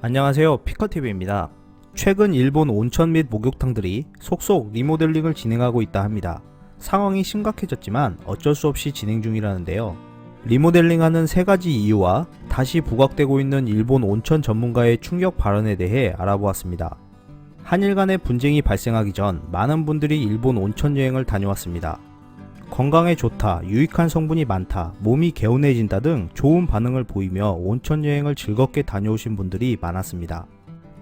안녕하세요, 피커TV입니다. 최근 일본 온천 및 목욕탕들이 속속 리모델링을 진행하고 있다 합니다. 상황이 심각해졌지만 어쩔 수 없이 진행 중이라는데요. 리모델링하는 세 가지 이유와 다시 부각되고 있는 일본 온천 전문가의 충격 발언에 대해 알아보았습니다. 한일 간의 분쟁이 발생하기 전 많은 분들이 일본 온천 여행을 다녀왔습니다. 건강에 좋다, 유익한 성분이 많다, 몸이 개운해진다 등 좋은 반응을 보이며 온천 여행을 즐겁게 다녀오신 분들이 많았습니다.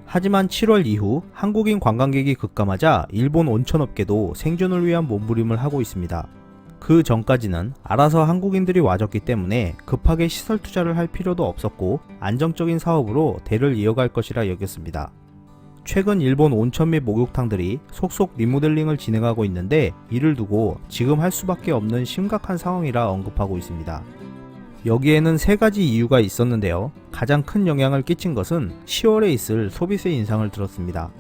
하지만 7월 이후 한국인 관광객이 급감하자 일본 온천업계도 생존을 위한 몸부림을 하고 있습니다. 그 전까지는 알아서 한국인들이 와줬기 때문에 급하게 시설 투자를 할 필요도 없었고 안정적인 사업으로 대를 이어갈 것이라 여겼습니다. 최근 일본 온천 및 목욕탕들이 속속 리모델링을 진행하고 있는데 이를 두고 지금 할 수밖에 없는 심각한 상황이라 언급하고 있습니다. 여기에는 세 가지 이유가 있었는데요. 가장 큰 영향을 끼친 것은 10월에 있을 소비세 인상을 들었습니다.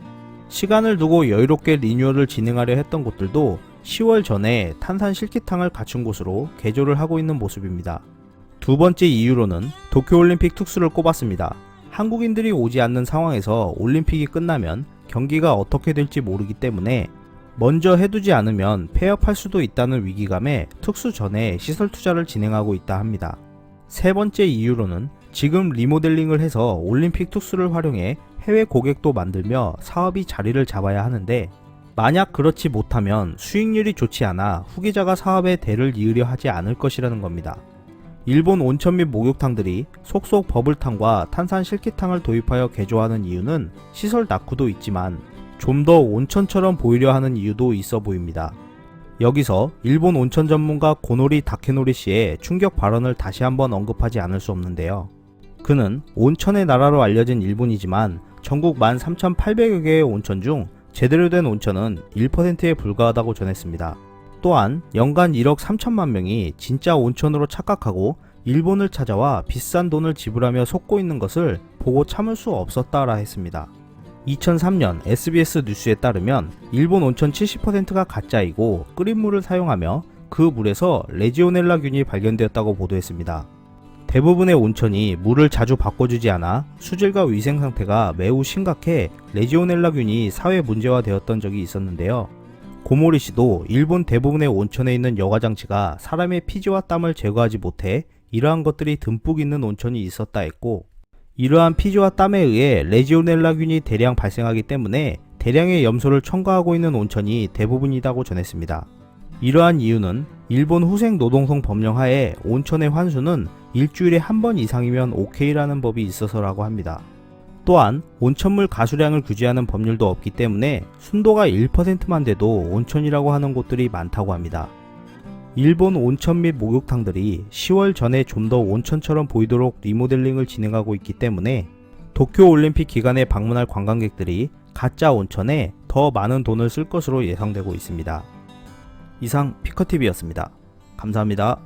시간을 두고 여유롭게 리뉴얼을 진행하려 했던 곳들도 10월 전에 탄산 실키탕을 갖춘 곳으로 개조를 하고 있는 모습입니다. 두 번째 이유로는 도쿄올림픽 특수를 꼽았습니다. 한국인들이 오지 않는 상황에서 올림픽이 끝나면 경기가 어떻게 될지 모르기 때문에 먼저 해두지 않으면 폐업할 수도 있다는 위기감에 특수 전에 시설 투자를 진행하고 있다 합니다. 세 번째 이유로는 지금 리모델링을 해서 올림픽 특수를 활용해 해외 고객도 만들며 사업이 자리를 잡아야 하는데 만약 그렇지 못하면 수익률이 좋지 않아 후계자가 사업에 대를 이으려 하지 않을 것이라는 겁니다. 일본 온천 및 목욕탕들이 속속 버블탕과 탄산 실키탕을 도입하여 개조하는 이유는 시설 낙후도 있지만 좀 더 온천처럼 보이려 하는 이유도 있어 보입니다. 여기서 일본 온천 전문가 고노리 다케노리 씨의 충격 발언을 다시 한번 언급하지 않을 수 없는데요. 그는 온천의 나라로 알려진 일본이지만 전국 13,800여 개의 온천 중 제대로 된 온천은 1%에 불과하다고 전했습니다. 또한 연간 1억 3천만 명이 진짜 온천으로 착각하고 일본을 찾아와 비싼 돈을 지불하며 속고 있는 것을 보고 참을 수 없었다라 했습니다. 2003년 SBS 뉴스에 따르면 일본 온천 70%가 가짜이고 끓인 물을 사용하며 그 물에서 레지오넬라균이 발견되었다고 보도했습니다. 대부분의 온천이 물을 자주 바꿔주지 않아 수질과 위생 상태가 매우 심각해 레지오넬라균이 사회 문제화되었던 적이 있었는데요. 고모리 씨도 일본 대부분의 온천에 있는 여과장치가 사람의 피지와 땀을 제거하지 못해 이러한 것들이 듬뿍 있는 온천이 있었다 했고, 이러한 피지와 땀에 의해 레지오넬라균이 대량 발생하기 때문에 대량의 염소를 첨가하고 있는 온천이 대부분이라고 전했습니다. 이러한 이유는 일본 후생노동성 법령 하에 온천의 환수는 일주일에 한 번 이상이면 오케이라는 법이 있어서라고 합니다. 또한 온천물 가수량을 규제하는 법률도 없기 때문에 순도가 1%만 돼도 온천이라고 하는 곳들이 많다고 합니다. 일본 온천 및 목욕탕들이 10월 전에 좀 더 온천처럼 보이도록 리모델링을 진행하고 있기 때문에 도쿄올림픽 기간에 방문할 관광객들이 가짜 온천에 더 많은 돈을 쓸 것으로 예상되고 있습니다. 이상 피커TV였습니다. 감사합니다.